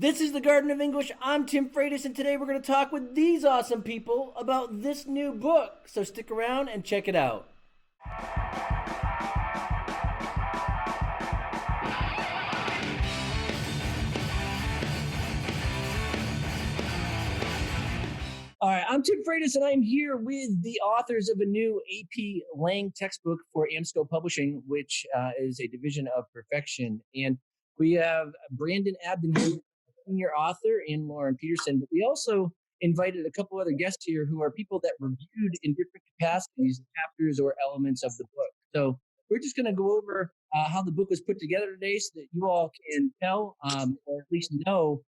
This is the Garden of English. I'm Tim Freitas, and today we're going to talk with these awesome people about this new book. So stick around and check it out. All right, I'm Tim Freitas, and I'm here with the authors of a new AP Lang textbook for AMSCO Publishing, which is a division of Perfection. And we have Brandon Abden here, senior author, and Lauren Peterson. But we also invited a couple other guests here who are people that reviewed in different capacities chapters or elements of the book. So we're just going to go over how the book was put together today so that you all can tell or at least know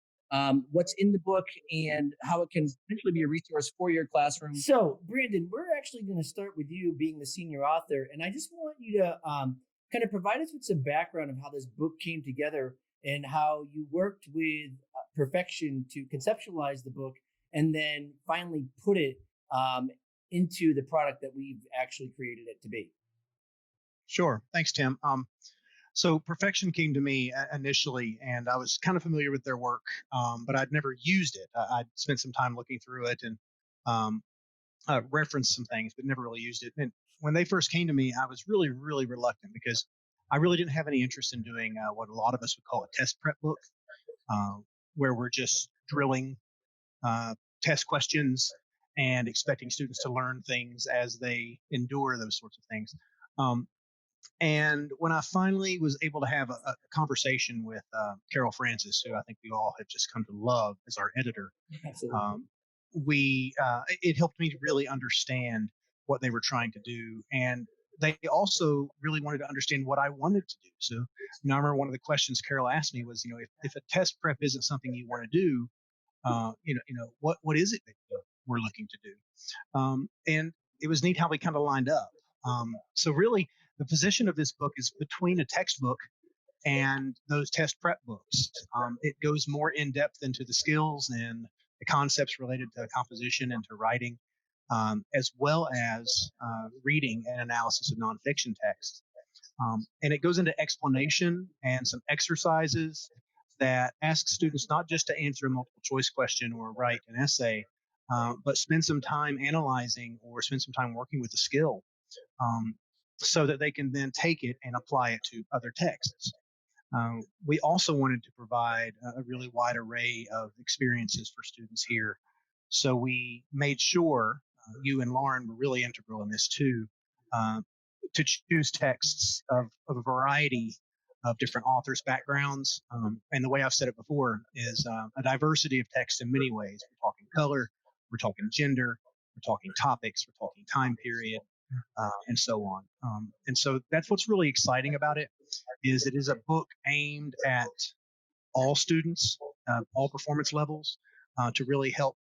what's in the book and how it can potentially be a resource for your classroom. So, Brandon, we're actually going to start with you being the senior author, and I just want you to kind of provide us with some background of how this book came together and how you worked with Perfection to conceptualize the book and then finally put it into the product that we've actually created it to be. Sure. Thanks, Tim. So Perfection came to me initially, and I was kind of familiar with their work, but I'd never used it. I'd spent some time looking through it and referenced some things, but never really used it. And when they first came to me, I was really, really reluctant because I really didn't have any interest in doing what a lot of us would call a test prep book, where we're just drilling test questions and expecting students to learn things as they endure those sorts of things. And when I finally was able to have a conversation with Carol Francis, who I think we all have just come to love as our editor, it helped me to really understand what they were trying to do. And they also really wanted to understand what I wanted to do. So, I remember one of the questions Carol asked me was, if a test prep isn't something you want to do, what is it that we're looking to do? And it was neat how we kind of lined up. So really, the position of this book is between a textbook and those test prep books. It goes more in depth into the skills and the concepts related to composition and to writing, as well as reading and analysis of nonfiction texts. And it goes into explanation and some exercises that ask students not just to answer a multiple choice question or write an essay, but spend some time analyzing or spend some time working with the skill. So that they can then take it and apply it to other texts. We also wanted to provide a really wide array of experiences for students here. So we made sure you and Lauren were really integral in this too, to choose texts of a variety of different authors' backgrounds. And the way I've said it before is a diversity of text in many ways. We're talking color, we're talking gender, we're talking topics, we're talking time period, and so on. And so that's what's really exciting about it, is it is a book aimed at all students, all performance levels, to really help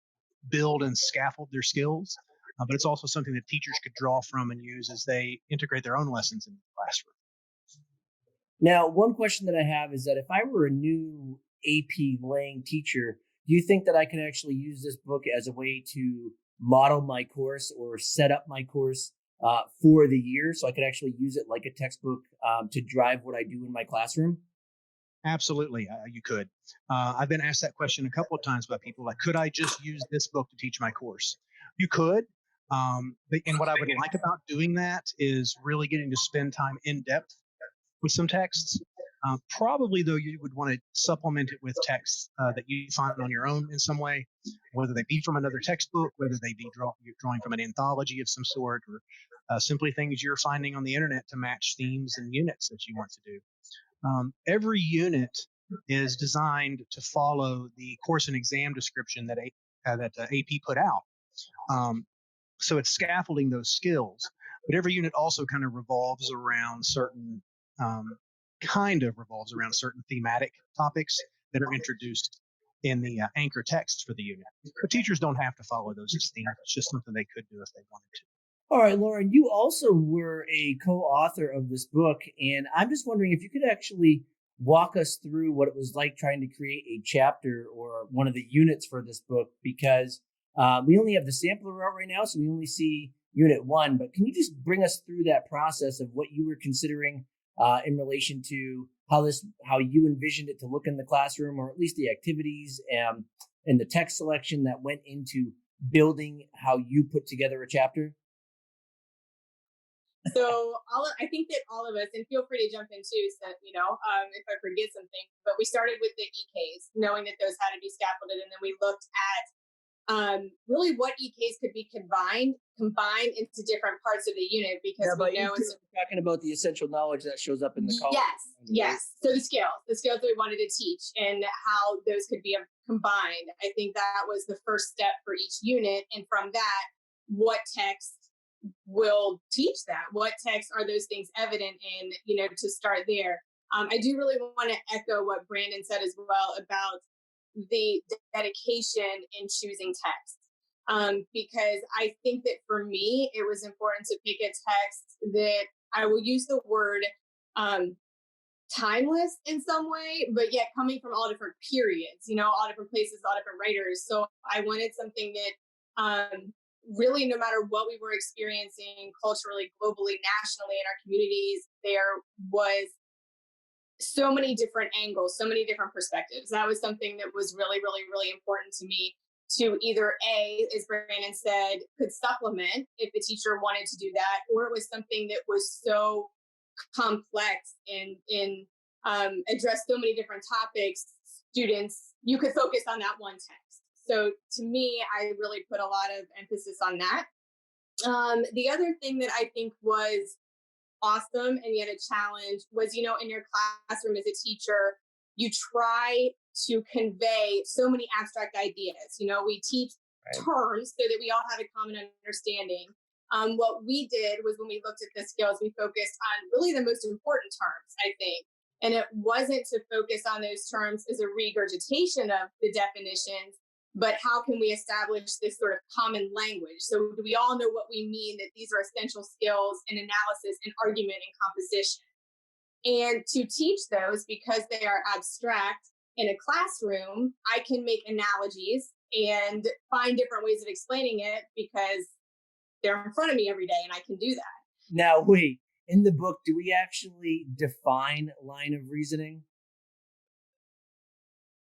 build and scaffold their skills. But it's also something that teachers could draw from and use as they integrate their own lessons in the classroom. Now, one question that I have is that if I were a new AP Lang teacher, do you think that I can actually use this book as a way to model my course or set up my course for the year, so I could actually use it like a textbook to drive what I do in my classroom? Absolutely, you could. I've been asked that question a couple of times by people, like, could I just use this book to teach my course? You could. And what I would like about doing that is really getting to spend time in depth with some texts. Probably, though, you would want to supplement it with texts that you find on your own in some way, whether they be from another textbook, whether they be drawing from an anthology of some sort, or simply things you're finding on the internet to match themes and units that you want to do. Every unit is designed to follow the course and exam description that AP put out. So it's scaffolding those skills, but every unit also kind of revolves around certain thematic topics that are introduced in the anchor text for the unit. But teachers don't have to follow those as themes. It's just something they could do if they wanted to. All right, Lauren, you also were a co-author of this book, and I'm just wondering if you could actually walk us through what it was like trying to create a chapter or one of the units for this book, because we only have the sampler out right now, so we only see Unit 1, but can you just bring us through that process of what you were considering in relation to how you envisioned it to look in the classroom, or at least the activities and the text selection that went into building how you put together a chapter? So I think that all of us, and feel free to jump in too, so, if I forget something, but we started with the EKs, knowing that those had to be scaffolded. And then we looked at really what EKs could be combined into different parts of the unit, because Yeah, but we know it's talking about the essential knowledge that shows up in the college. yes. So the skills that we wanted to teach and how those could be combined. I think that was the first step for each unit. And from that, what text will teach that? What text are those things evident in, to start there. I do really want to echo what Brandon said as well about the dedication in choosing text. Because I think that for me, it was important to pick a text that I will use the word timeless in some way, but yet coming from all different periods, all different places, all different writers. So I wanted something that really, no matter what we were experiencing culturally, globally, nationally in our communities, there was so many different angles, so many different perspectives. That was something that was really, really, really important to me, to either A, as Brandon said, could supplement if the teacher wanted to do that, or it was something that was so complex and addressed so many different topics, students, you could focus on that one text. So to me, I really put a lot of emphasis on that. The other thing that I think was awesome and yet a challenge was, in your classroom as a teacher, you try to convey so many abstract ideas. We teach terms so that we all have a common understanding. What we did was, when we looked at the skills, we focused on really the most important terms, I think. And it wasn't to focus on those terms as a regurgitation of the definitions, but how can we establish this sort of common language? So do we all know what we mean, that these are essential skills in analysis and argument and composition? And to teach those, because they are abstract in a classroom, I can make analogies and find different ways of explaining it because they're in front of me every day and I can do that. Now, wait, in the book, do we actually define line of reasoning?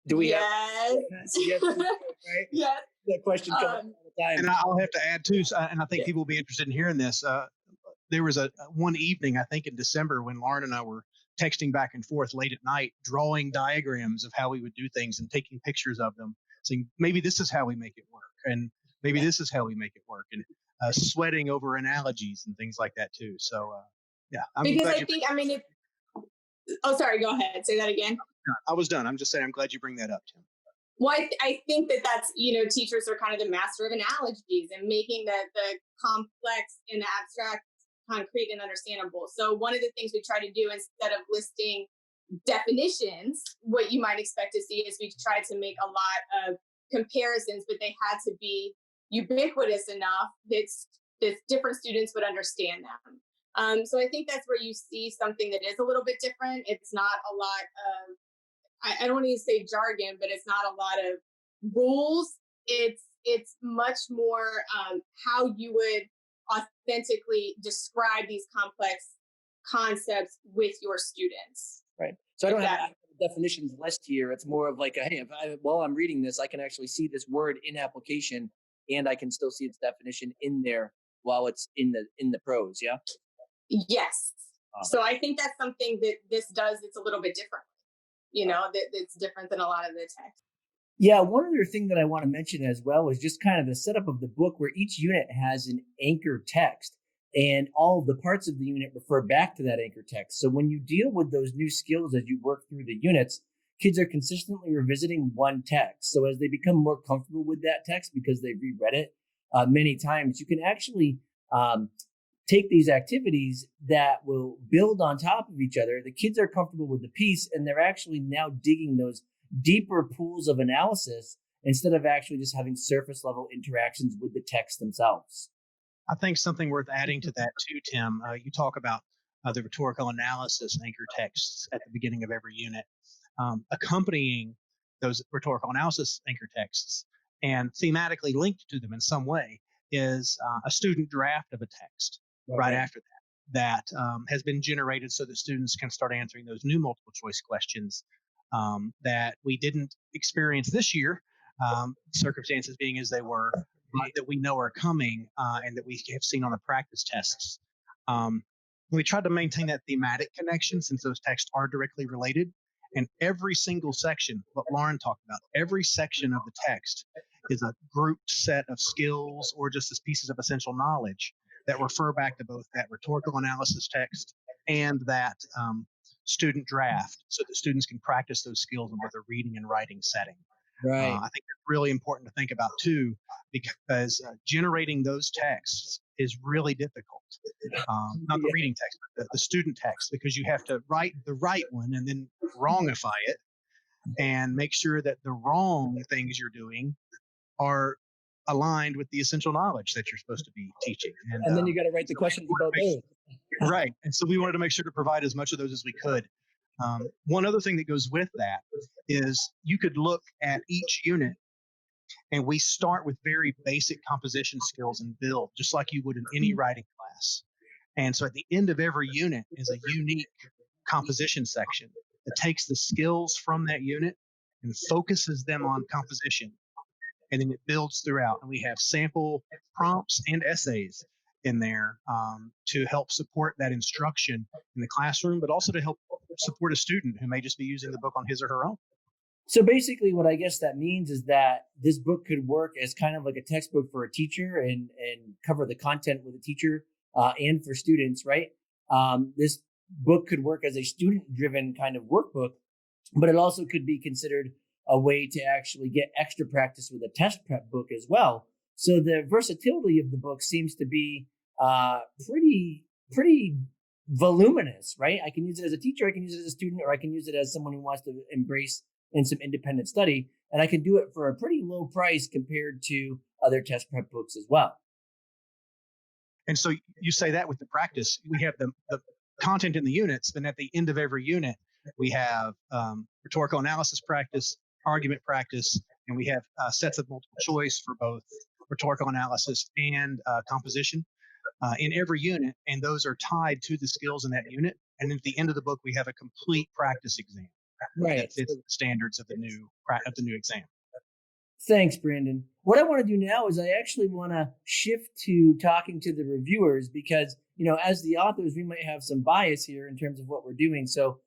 Do we yes. have yes, right? Yes. That question comes up all the time. And I'll have to add too, and I think people will be interested in hearing this. There was a one evening, I think in December, when Lauren and I were texting back and forth late at night, drawing diagrams of how we would do things and taking pictures of them, saying maybe this is how we make it work, and maybe this is how we make it work, and sweating over analogies and things like that too. So yeah, because I think, oh, sorry, go ahead. Say that again. I was done. I'm just saying, I'm glad you bring that up, Tim. Well, I think that that's, teachers are kind of the master of analogies and making the complex and abstract concrete and understandable. So one of the things we try to do, instead of listing definitions, what you might expect to see is we try to make a lot of comparisons, but they had to be ubiquitous enough that different students would understand them. So I think that's where you see something that is a little bit different. It's not a lot of, I don't want to say jargon, but it's not a lot of rules. It's much more how you would authentically describe these complex concepts with your students. Right. So I don't have a definitions list here. It's more of like, hey, while I'm reading this, I can actually see this word in application, and I can still see its definition in there while it's in the prose. Yeah. Yes. So I think that's something that this does. It's a little bit different. That's different than a lot of the text. Yeah, one other thing that I want to mention as well is just kind of the setup of the book, where each unit has an anchor text, and all of the parts of the unit refer back to that anchor text. So when you deal with those new skills as you work through the units, kids are consistently revisiting one text. So as they become more comfortable with that text because they've reread it many times, you can actually take these activities that will build on top of each other. The kids are comfortable with the piece, and they're actually now digging those deeper pools of analysis instead of actually just having surface level interactions with the text themselves. I think something worth adding to that too, Tim, you talk about the rhetorical analysis anchor texts at the beginning of every unit. Accompanying those rhetorical analysis anchor texts and thematically linked to them in some way is a student draft of a text right after that. that has been generated so that students can start answering those new multiple choice questions that we didn't experience this year, circumstances being as they were, but that we know are coming and that we have seen on the practice tests. We tried to maintain that thematic connection since those texts are directly related. And every single section, what Lauren talked about, every section of the text is a grouped set of skills or just as pieces of essential knowledge that refer back to both that rhetorical analysis text and that student draft so that students can practice those skills in both a reading and writing setting. Right. I think it's really important to think about too, because generating those texts is really difficult. Not the reading text, but the student text, because you have to write the right one and then wrongify it and make sure that the wrong things you're doing are aligned with the essential knowledge that you're supposed to be teaching. And then you got to write the questions about those. Right. And so we wanted to make sure to provide as much of those as we could. One other thing that goes with that is you could look at each unit and we start with very basic composition skills and build just like you would in any writing class. And so at the end of every unit is a unique composition section that takes the skills from that unit and focuses them on composition. And then it builds throughout. And we have sample prompts and essays in there to help support that instruction in the classroom, but also to help support a student who may just be using the book on his or her own. So basically what I guess that means is that this book could work as kind of like a textbook for a teacher and cover the content with a teacher and for students, right? This book could work as a student-driven kind of workbook, but it also could be considered a way to actually get extra practice with a test prep book as well. So the versatility of the book seems to be pretty voluminous, right? I can use it as a teacher, I can use it as a student, or I can use it as someone who wants to embrace in some independent study, and I can do it for a pretty low price compared to other test prep books as well. And so you say that with the practice, we have the content in the units, then at the end of every unit, we have rhetorical analysis practice, argument practice, and we have sets of multiple choice for both rhetorical analysis and composition in every unit, and those are tied to the skills in that unit. And at the end of the book, we have a complete practice exam that fits the standards of the new exam. Thanks, Brandon. What I want to do now is I actually want to shift to talking to the reviewers because, you know, as the authors, we might have some bias here in terms of what we're doing. So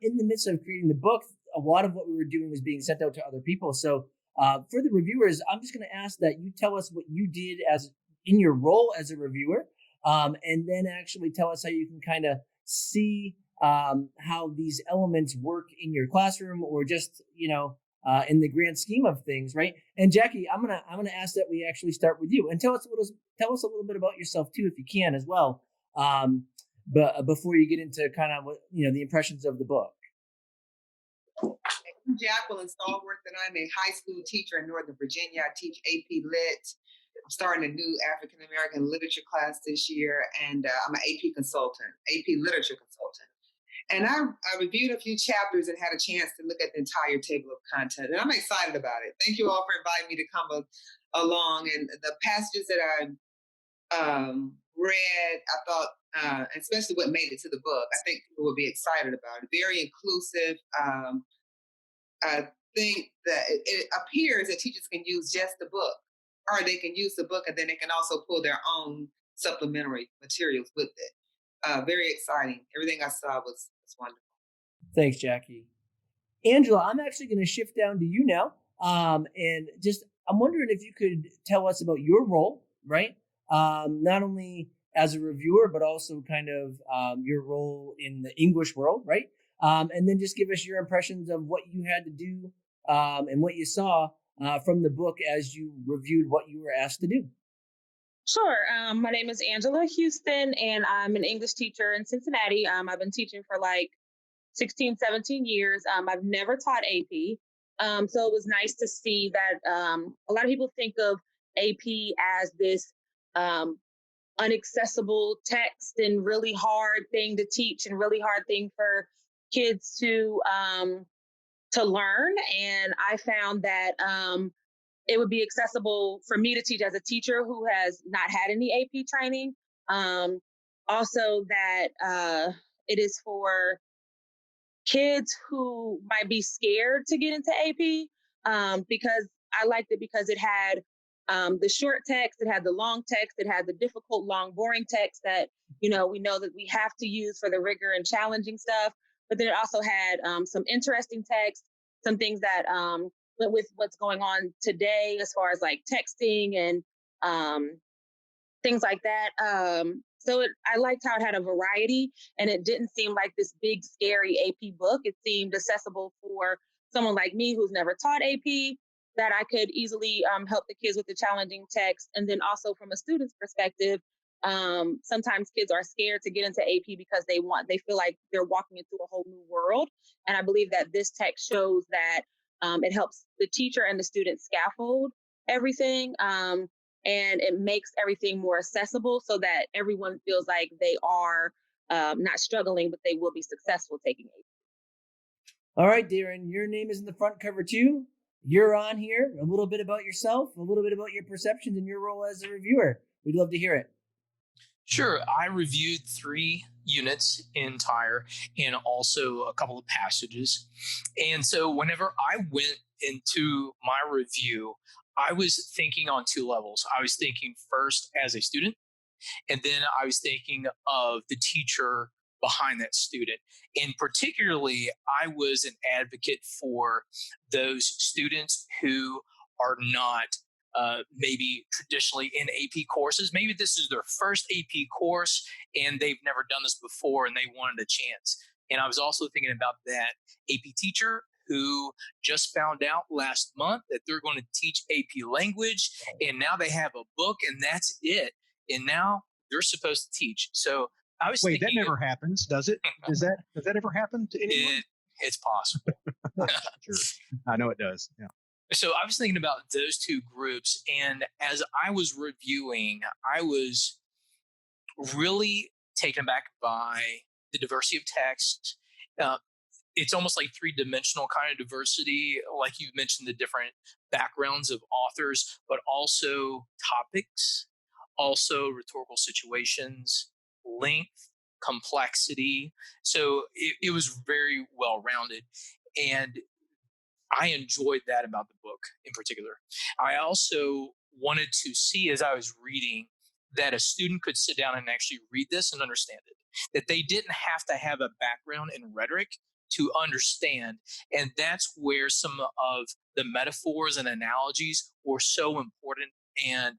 in the midst of creating the book, a lot of what we were doing was being sent out to other people. So for the reviewers, I'm just going to ask that you tell us what you did as in your role as a reviewer, and then actually tell us how you can kind of see how these elements work in your classroom or just, you know, in the grand scheme of things, right? And Jackie, I'm gonna ask that we actually start with you and tell us a little bit about yourself too, if you can as well. But before you get into kind of what, you know, the impressions of the book. I'm Jacqueline Stallworth, and I'm a high school teacher in Northern Virginia. I teach AP Lit. I'm starting a new African American literature class this year, and I'm an AP consultant, AP literature consultant. And I reviewed a few chapters and had a chance to look at the entire table of content, and I'm excited about it. Thank you all for inviting me to come along. And the passages that I read, I thought, especially what made it to the book, I think people will be excited about it. Very inclusive. I think that it appears that teachers can use just the book, or they can use the book and then they can also pull their own supplementary materials with it. Very exciting. Everything I saw was wonderful. Thanks, Jackie. Angela, I'm actually going to shift down to you now. And just, I'm wondering if you could tell us about your role, right? Not only as a reviewer, but also kind of your role in the English world, right? And then just give us your impressions of what you had to do and what you saw from the book as you reviewed what you were asked to do. Sure. My name is Angela Houston, and I'm an English teacher in Cincinnati. I've been teaching for like 16, 17 years. I've never taught AP. So it was nice to see that a lot of people think of AP as this inaccessible text and really hard thing to teach and really hard thing for kids to learn. And I found that it would be accessible for me to teach as a teacher who has not had any AP training. Also that it is for kids who might be scared to get into AP, because I liked it because it had the short text, it had the long text, it had the difficult, long, boring text that we know that we have to use for the rigor and challenging stuff. But then it also had some interesting text, some things that went with what's going on today as far as like texting and things like that. I liked how it had a variety and it didn't seem like this big, scary AP book. It seemed accessible for someone like me who's never taught AP, that I could easily help the kids with the challenging text. And then also from a student's perspective, sometimes kids are scared to get into AP because they feel like they're walking into a whole new world. And I believe that this text shows that it helps the teacher and the student scaffold everything. And it makes everything more accessible so that everyone feels like they are not struggling, but they will be successful taking it. All right, Darren, your name is in the front cover too. You're on here. A little bit about yourself, a little bit about your perceptions and your role as a reviewer. We'd love to hear it. Sure. I reviewed 3 units entire and also a couple of passages. And so whenever I went into my review, I was thinking on 2 levels. I was thinking first as a student, and then I was thinking of the teacher behind that student. And particularly, I was an advocate for those students who are not maybe traditionally in AP courses. Maybe this is their first AP course and they've never done this before and they wanted a chance. And I was also thinking about that AP teacher who just found out last month that they're going to teach AP language and now they have a book and that's it. And now they're supposed to teach. So I was Wait, that thinking never happens, does it? Does that ever happen to anyone? it's possible. Sure, I know it does. Yeah. So I was thinking about those 2 groups, and as I was reviewing, I was really taken aback by the diversity of text. Uh, it's almost like 3-dimensional kind of diversity, like you mentioned, the different backgrounds of authors, but also topics, also rhetorical situations, length, complexity. So it was very well rounded. And I enjoyed that about the book in particular. I also wanted to see as I was reading that a student could sit down and actually read this and understand it, that they didn't have to have a background in rhetoric to understand. And that's where some of the metaphors and analogies were so important. And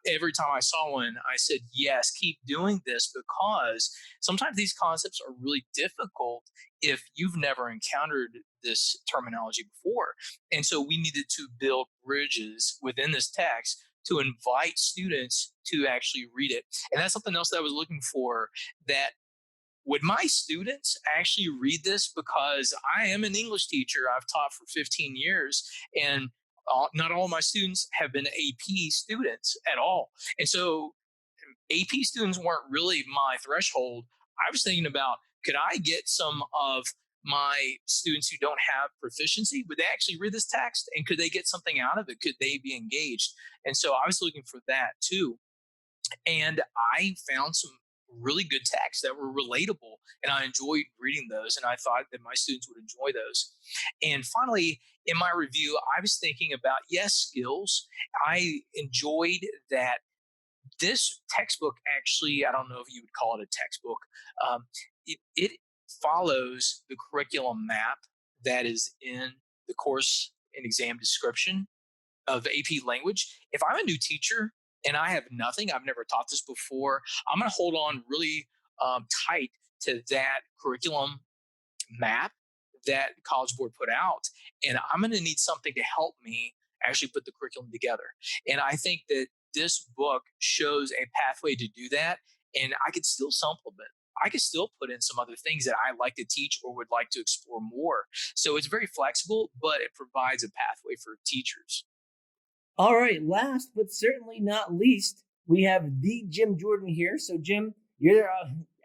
every time I saw one, I said, yes, keep doing this because sometimes these concepts are really difficult if you've never encountered this terminology before. And so we needed to build bridges within this text to invite students to actually read it. And that's something else that I was looking for, that would my students actually read this? Because I am an English teacher. I've taught for 15 years and not all my students have been AP students at all. And so AP students weren't really my threshold. I was thinking about, could I get some of my students who don't have proficiency, would they actually read this text and could they get something out of it? Could they be engaged? And so I was looking for that too. And I found some really good texts that were relatable and I enjoyed reading those and I thought that my students would enjoy those. And finally, in my review, I was thinking about, yes, skills. I enjoyed that this textbook actually, I don't know if you would call it a textbook. It follows the curriculum map that is in the course and exam description of AP language. If I'm a new teacher and I have nothing, I've never taught this before, I'm going to hold on really tight to that curriculum map that College Board put out. And I'm going to need something to help me actually put the curriculum together. And I think that this book shows a pathway to do that. And I could still supplement. I could still put in some other things that I like to teach or would like to explore more. So it's very flexible, but it provides a pathway for teachers. All right, last but certainly not least, we have the Jim Jordan here. So, Jim, you're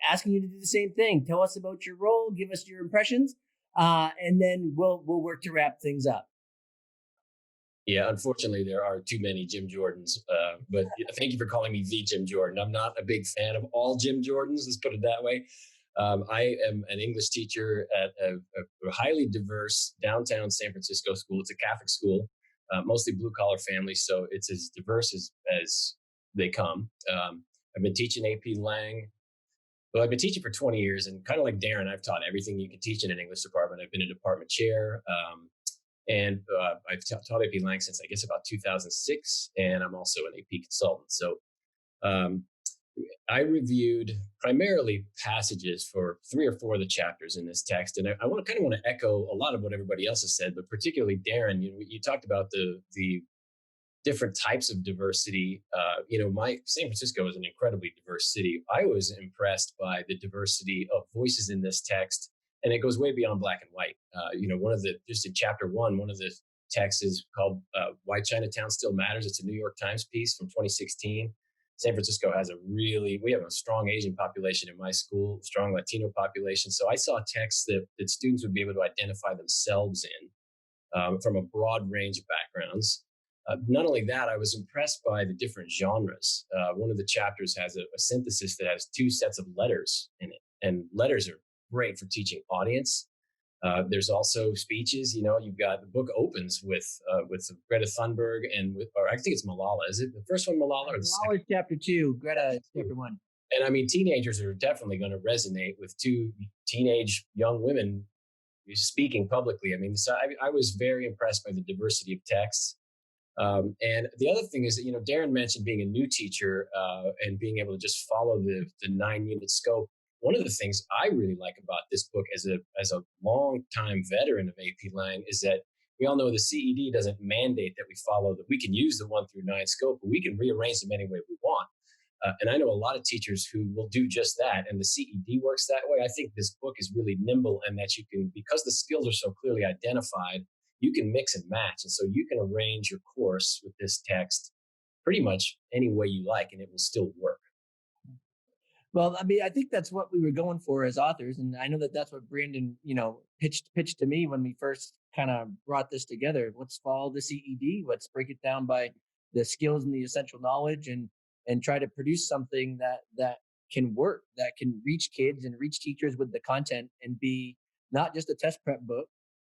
asking you to do the same thing. Tell us about your role, give us your impressions, and then we'll work to wrap things up. Yeah, unfortunately, there are too many Jim Jordans. But thank you for calling me the Jim Jordan. I'm not a big fan of all Jim Jordans. Let's put it that way. I am an English teacher at a highly diverse downtown San Francisco school. It's a Catholic school, mostly blue collar families, so it's as diverse as they come. I've been teaching AP Lang. Well, I've been teaching for 20 years, and kind of like Darren, I've taught everything you can teach in an English department. I've been a department chair. And I've taught AP Lang since I guess about 2006, and I'm also an AP consultant. So um, I reviewed primarily passages for 3 or 4 of the chapters in this text, and I want to echo a lot of what everybody else has said, but particularly Darren. You talked about the different types of diversity. My San Francisco is an incredibly diverse city. I was impressed by the diversity of voices in this text, and it goes way beyond black and white. Just in chapter 1, one of the texts is called "Why Chinatown Still Matters." It's a New York Times piece from 2016. San Francisco has we have a strong Asian population in my school, strong Latino population. So I saw texts that students would be able to identify themselves in from a broad range of backgrounds. Not only that, I was impressed by the different genres. One of the chapters has a synthesis that has 2 sets of letters in it, and letters are great for teaching audience. There's also speeches. You've got the book opens with Greta Thunberg or I think it's Malala. Is it the first one, Malala, or the second? Malala chapter 2, Greta chapter 1. And I mean, teenagers are definitely going to resonate with 2 teenage young women speaking publicly. I mean, so I was very impressed by the diversity of texts. And the other thing is that, Darren mentioned being a new teacher and being able to just follow the 9-unit scope. One of the things I really like about this book as a long-time veteran of AP Lang is that we all know the CED doesn't mandate that we follow that. We can use the 1 through 9 scope, but we can rearrange them any way we want. And I know a lot of teachers who will do just that, and the CED works that way. I think this book is really nimble, and that you can, because the skills are so clearly identified, you can mix and match. And so you can arrange your course with this text pretty much any way you like, and it will still work. Well, I mean, I think that's what we were going for as authors. And I know that that's what Brandon, pitched to me when we first kind of brought this together. Let's follow the CED. Let's break it down by the skills and the essential knowledge, and try to produce something that can work, that can reach kids and reach teachers with the content, and be not just a test prep book,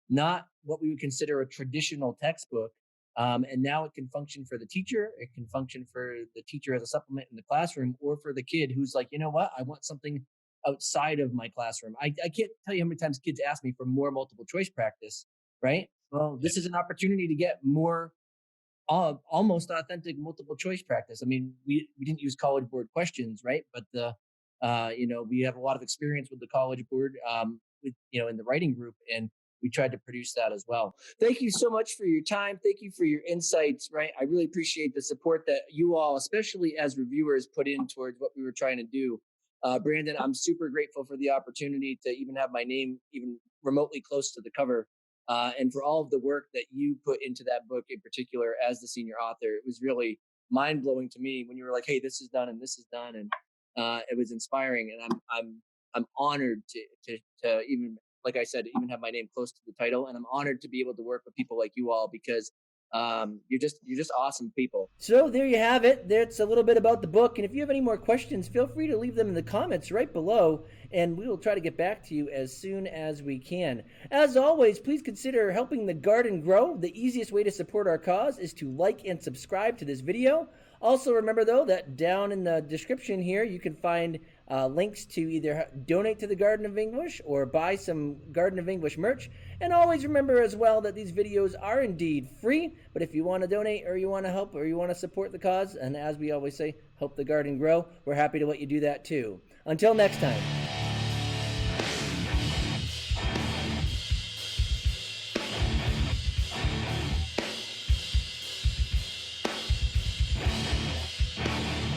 not what we would consider a traditional textbook. And now it can function for the teacher. It can function for the teacher as a supplement in the classroom, or for the kid who's like, you know what, I want something outside of my classroom. I can't tell you how many times kids ask me for more multiple choice practice, right? Well, this is an opportunity to get more almost authentic multiple choice practice. I mean, we didn't use College Board questions, right? But we have a lot of experience with the College Board, in the writing group, and we tried to produce that as well. Thank you so much for your time. Thank you for your insights, right? I really appreciate the support that you all, especially as reviewers, put in towards what we were trying to do. Brandon, I'm super grateful for the opportunity to even have my name even remotely close to the cover, and for all of the work that you put into that book in particular as the senior author. It was really mind-blowing to me when you were like, hey, this is done and this is done. And it was inspiring. And I'm honored to even, like I said, even have my name close to the title. And I'm honored to be able to work with people like you all, because you're just awesome people. So there you have it. That's a little bit about the book. And if you have any more questions, feel free to leave them in the comments right below, and we will try to get back to you as soon as we can. As always, please consider helping the garden grow. The easiest way to support our cause is to like and subscribe to this video. Also, remember, though, that down in the description here, you can find links to either donate to the Garden of English or buy some Garden of English merch. And always remember as well that these videos are indeed free, but if you want to donate, or you want to help, or you want to support the cause, and as we always say, help the garden grow, we're happy to let you do that too. Until next time.